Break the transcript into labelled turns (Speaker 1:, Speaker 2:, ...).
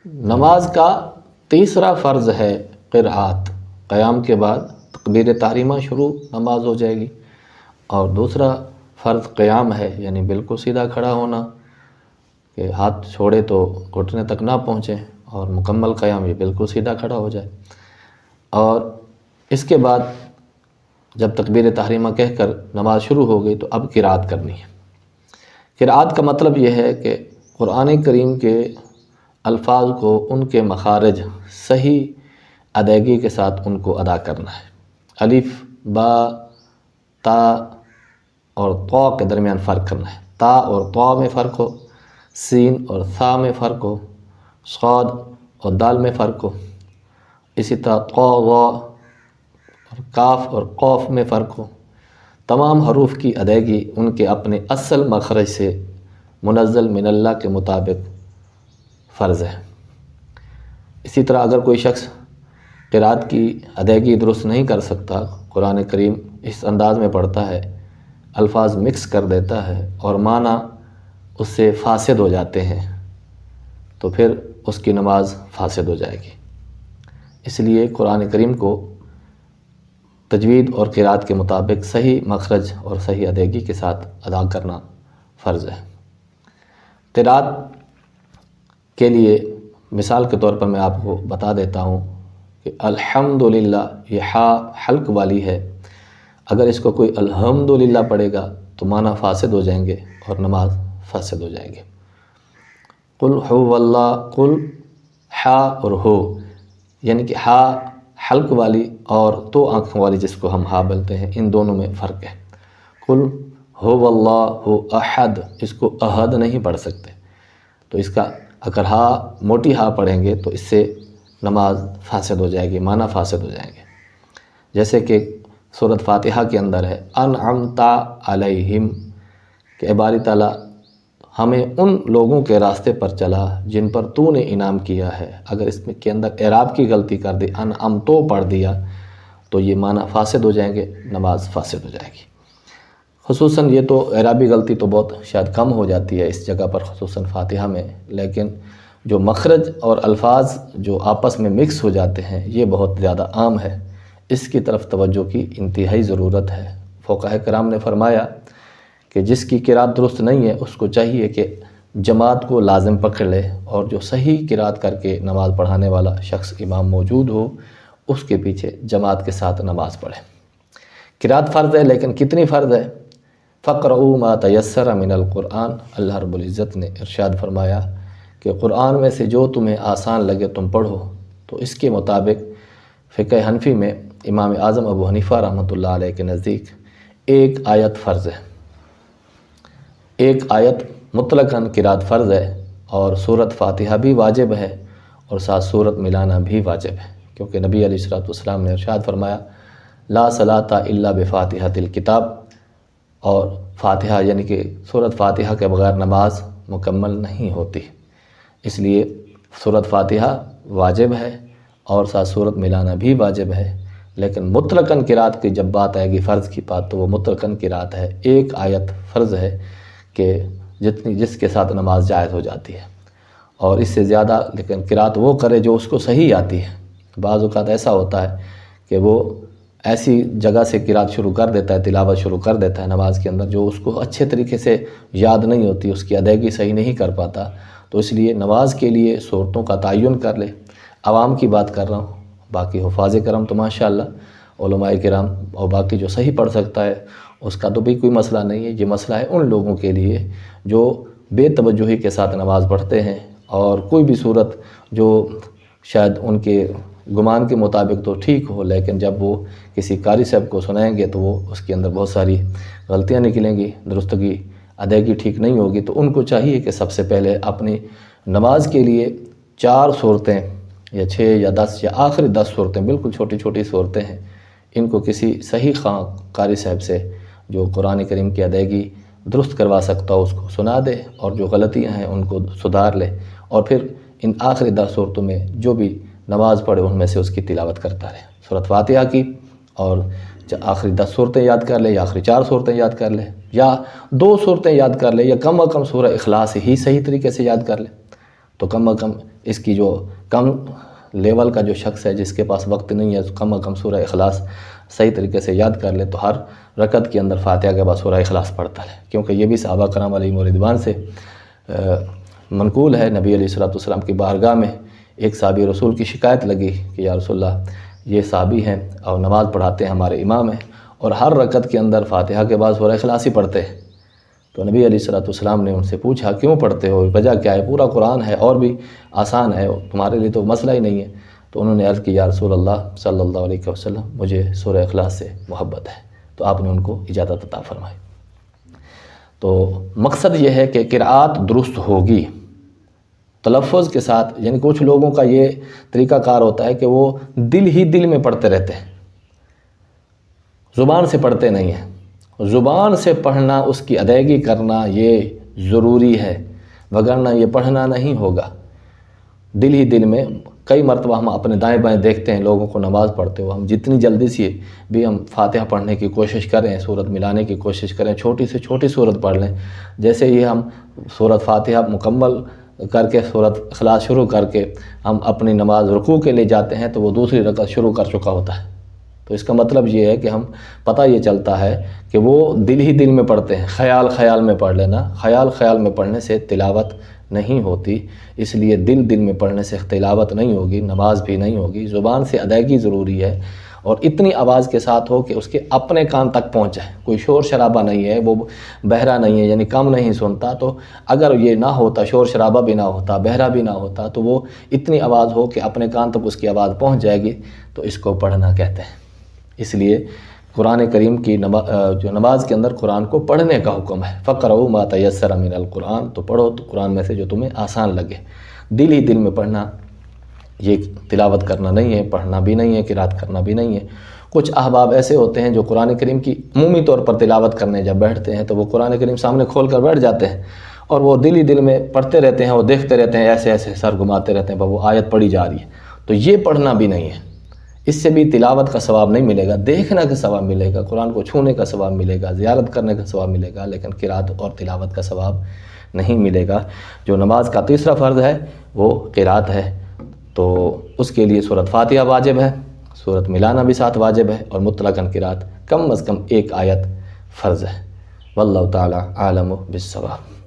Speaker 1: نماز کا تیسرا فرض ہے قرأت۔ قیام کے بعد تکبیر تحریمہ شروع نماز ہو جائے گی، اور دوسرا فرض قیام ہے، یعنی بالکل سیدھا کھڑا ہونا کہ ہاتھ چھوڑے تو گھٹنے تک نہ پہنچیں، اور مکمل قیام یہ بالکل سیدھا کھڑا ہو جائے۔ اور اس کے بعد جب تکبیر تحریمہ کہہ کر نماز شروع ہو گئی تو اب قرأت کرنی ہے۔ قرأت کا مطلب یہ ہے کہ قرآن کریم کے الفاظ کو ان کے مخارج صحیح ادائیگی کے ساتھ ان کو ادا کرنا ہے۔ الف، با، تا اور طا کے درمیان فرق کرنا ہے۔ تا اور طا میں فرق ہو، سین اور ثا میں فرق ہو، صاد اور دال میں فرق ہو، اسی طرح طا، وا اور کاف اور قوف میں فرق ہو۔ تمام حروف کی ادائیگی ان کے اپنے اصل مخرج سے منزل من اللہ کے مطابق فرض ہے۔ اسی طرح اگر کوئی شخص قرأت کی ادائیگی درست نہیں کر سکتا، قرآن کریم اس انداز میں پڑھتا ہے، الفاظ مکس کر دیتا ہے اور معنی اس سے فاسد ہو جاتے ہیں، تو پھر اس کی نماز فاسد ہو جائے گی۔ اس لیے قرآن کریم کو تجوید اور قرأت کے مطابق صحیح مخرج اور صحیح ادائیگی کے ساتھ ادا کرنا فرض ہے۔ قرأت کے لیے مثال کے طور پر میں آپ کو بتا دیتا ہوں کہ الحمدللہ یہ ہا حلق والی ہے، اگر اس کو کوئی الحمدللہ پڑھے گا تو معنی فاسد ہو جائیں گے اور نماز فاسد ہو جائے گی۔ قل هو اللہ، قل ہا اور ہو، یعنی کہ ہا حلق والی اور تو آنکھوں والی جس کو ہم ہا بولتے ہیں، ان دونوں میں فرق ہے۔ قل هو اللہ احد، اس کو احد نہیں پڑھ سکتے، تو اس کا اگر ہا موٹی ہا پڑھیں گے تو اس سے نماز فاسد ہو جائے گی، معنی فاسد ہو جائیں گے۔ جیسے کہ سورۃ فاتحہ کے اندر ہے انعمت علیہم، کہ اے باری تعالیٰ ہمیں ان لوگوں کے راستے پر چلا جن پر تو نے انعام کیا ہے۔ اگر اس میں کے اندر اعراب کی غلطی کر دی، انعمتو پڑھ دیا، تو یہ معنی فاسد ہو جائیں گے، نماز فاسد ہو جائے گی۔ خصوصاً یہ تو اعرابی غلطی تو بہت شاید کم ہو جاتی ہے اس جگہ پر، خصوصاً فاتحہ میں، لیکن جو مخرج اور الفاظ جو آپس میں مکس ہو جاتے ہیں یہ بہت زیادہ عام ہے، اس کی طرف توجہ کی انتہائی ضرورت ہے۔ فقہاء کرام نے فرمایا کہ جس کی قرأت درست نہیں ہے اس کو چاہیے کہ جماعت کو لازم پکڑ لے، اور جو صحیح قرأت کر کے نماز پڑھانے والا شخص امام موجود ہو اس کے پیچھے جماعت کے ساتھ نماز پڑھے۔ قرأت فرض ہے، لیکن کتنی فرض ہے؟ فَقْرَؤُوا مَا تَيَسَّرَ مِنَ الْقُرْآنِ، اللہ رب العزت نے ارشاد فرمایا کہ قرآن میں سے جو تمہیں آسان لگے تم پڑھو۔ تو اس کے مطابق فقہ حنفی میں امام اعظم ابو حنیفہ رحمۃ اللہ علیہ کے نزدیک ایک آیت فرض ہے، ایک آیت مطلقاً قرأت فرض ہے، اور سورۃ فاتحہ بھی واجب ہے اور ساتھ سورت ملانا بھی واجب ہے، کیونکہ نبی علیہ الصلوۃ والسلام نے ارشاد فرمایا لا صلاۃ الا بفاتحۃ الکتاب، اور فاتحہ یعنی کہ سورۃ فاتحہ کے بغیر نماز مکمل نہیں ہوتی۔ اس لیے سورۃ فاتحہ واجب ہے اور ساتھ سورت ملانا بھی واجب ہے، لیکن مطلقاً قرأت کی جب بات آئے گی فرض کی بات، تو وہ مطلقاً قرأت ہے، ایک آیت فرض ہے کہ جس کے ساتھ نماز جائز ہو جاتی ہے، اور اس سے زیادہ لیکن قرأت وہ کرے جو اس کو صحیح آتی ہے۔ بعض اوقات ایسا ہوتا ہے کہ وہ ایسی جگہ سے قرأت شروع کر دیتا ہے، تلاوت شروع کر دیتا ہے نماز کے اندر جو اس کو اچھے طریقے سے یاد نہیں ہوتی، اس کی ادائیگی صحیح نہیں کر پاتا، تو اس لیے نماز کے لیے صورتوں کا تعین کر لے۔ عوام کی بات کر رہا ہوں، باقی حفاظ کرم تو ماشاءاللہ علماء کرام اور باقی جو صحیح پڑھ سکتا ہے اس کا تو بھی کوئی مسئلہ نہیں ہے۔ یہ مسئلہ ہے ان لوگوں کے لیے جو بے توجہی کے ساتھ نماز پڑھتے ہیں، اور کوئی بھی صورت جو شاید ان کے گمان کے مطابق تو ٹھیک ہو، لیکن جب وہ کسی قاری صاحب کو سنائیں گے تو وہ اس کے اندر بہت ساری غلطیاں نکلیں گی، درستگی ادائیگی ٹھیک نہیں ہوگی۔ تو ان کو چاہیے کہ سب سے پہلے اپنی نماز کے لیے 4 صورتیں یا 6 یا 10 یا آخری 10 صورتیں، بالکل چھوٹی چھوٹی صورتیں ہیں، ان کو کسی صحیح قاری صاحب سے جو قرآن کریم کی ادائیگی درست کروا سکتا ہو اس کو سنا دے، اور جو غلطیاں ہیں ان کو سدھار لے، اور پھر ان آخری 10 صورتوں میں جو بھی نماز پڑھے ان میں سے اس کی تلاوت کرتا رہے، سورۃ فاتحہ کی، اور آخری 10 صورتیں یاد کر لے، یا آخری 4 صورتیں یاد کر لے، یا 2 صورتیں یاد کر لے، یا کم از کم سورہ اخلاص ہی صحیح طریقے سے یاد کر لے، تو کم از کم اس کی جو کم لیول کا جو شخص ہے جس کے پاس وقت نہیں ہے، کم از کم سورہ اخلاص صحیح طریقے سے یاد کر لے تو ہر رکعت کے اندر فاتحہ کے بعد سورہ اخلاص پڑھتا ہے، کیونکہ یہ بھی صحابہ کرام علیہم رضوان سے منقول ہے۔ نبی علیہ الصلوۃ والسلام کی بارگاہ میں ایک صحابی رسول کی شکایت لگی کہ یا رسول اللہ یہ صحابی ہیں اور نماز پڑھاتے ہیں، ہمارے امام ہیں، اور ہر رکعت کے اندر فاتحہ کے بعد سورہ اخلاص ہی پڑھتے ہیں۔ تو نبی علیہ الصلوۃ والسلام نے ان سے پوچھا کیوں پڑھتے ہو، وجہ کیا ہے، پورا قرآن ہے اور بھی آسان ہے، تمہارے لیے تو مسئلہ ہی نہیں ہے۔ تو انہوں نے عرض کی یا رسول اللہ صلی اللہ علیہ وسلم مجھے سورہ اخلاص سے محبت ہے، تو آپ نے ان کو اجازت عطا فرمائی۔ تو مقصد یہ ہے کہ قرأت درست ہوگی تلفظ کے ساتھ، یعنی کچھ لوگوں کا یہ طریقہ کار ہوتا ہے کہ وہ دل ہی دل میں پڑھتے رہتے ہیں، زبان سے پڑھتے نہیں ہیں۔ زبان سے پڑھنا، اس کی ادائیگی کرنا یہ ضروری ہے، وگرنہ یہ پڑھنا نہیں ہوگا۔ دل ہی دل میں کئی مرتبہ ہم اپنے دائیں بائیں دیکھتے ہیں لوگوں کو نماز پڑھتے ہو، ہم جتنی جلدی سے بھی ہم فاتحہ پڑھنے کی کوشش کریں، سورت ملانے کی کوشش کریں، چھوٹی سے چھوٹی سورت پڑھ لیں، جیسے ہی ہم سورت فاتحہ مکمل کر کے سورت اخلاص شروع کر کے ہم اپنی نماز رکوع کے لیے جاتے ہیں تو وہ دوسری رکعت شروع کر چکا ہوتا ہے۔ تو اس کا مطلب یہ ہے کہ ہم پتہ یہ چلتا ہے کہ وہ دل ہی دل میں پڑھتے ہیں، خیال خیال میں پڑھ لینا، خیال خیال میں پڑھنے سے تلاوت نہیں ہوتی، اس لیے دل دل میں پڑھنے سے تلاوت نہیں ہوگی، نماز بھی نہیں ہوگی۔ زبان سے ادائیگی ضروری ہے اور اتنی آواز کے ساتھ ہو کہ اس کے اپنے کان تک پہنچے، کوئی شور شرابہ نہیں ہے، وہ بہرا نہیں ہے یعنی کم نہیں سنتا، تو اگر یہ نہ ہوتا، شور شرابہ بھی نہ ہوتا، بہرا بھی نہ ہوتا، تو وہ اتنی آواز ہو کہ اپنے کان تک اس کی آواز پہنچ جائے گی، تو اس کو پڑھنا کہتے ہیں۔ اس لیے قرآن کریم کی جو نماز کے اندر قرآن کو پڑھنے کا حکم ہے، فَقْرَؤْا مَا تَيَسَّرَ مِنَ الْقُرْآنِ، تو پڑھو تو قرآن میں سے جو تمہیں آسان لگے۔ دل ہی دل میں پڑھنا یہ تلاوت کرنا نہیں ہے، پڑھنا بھی نہیں ہے، قرات کرنا بھی نہیں ہے۔ کچھ احباب ایسے ہوتے ہیں جو قرآن کریم کی عمومی طور پر تلاوت کرنے جب بیٹھتے ہیں تو وہ قرآن کریم سامنے کھول کر بیٹھ جاتے ہیں اور وہ دل ہی دل میں پڑھتے رہتے ہیں، وہ دیکھتے رہتے ہیں، ایسے ایسے سر گھماتے رہتے ہیں، وہ آیت پڑھی جا رہی ہے۔ تو یہ پڑھنا بھی نہیں ہے، اس سے بھی تلاوت کا ثواب نہیں ملے گا، دیکھنا کا ثواب ملے گا، قرآن کو چھونے کا ثواب ملے گا، زیارت کرنے کا ثواب ملے گا، لیکن قرات اور تلاوت کا ثواب نہیں ملے گا۔ جو نماز کا تیسرا فرض ہے وہ قرات ہے، تو اس کے لیے سورۃ فاتحہ واجب ہے، سورت ملانا بھی ساتھ واجب ہے، اور مطلقاً قرات کم از کم ایک آیت فرض ہے۔ واللہ تعالی عالم بالصواب۔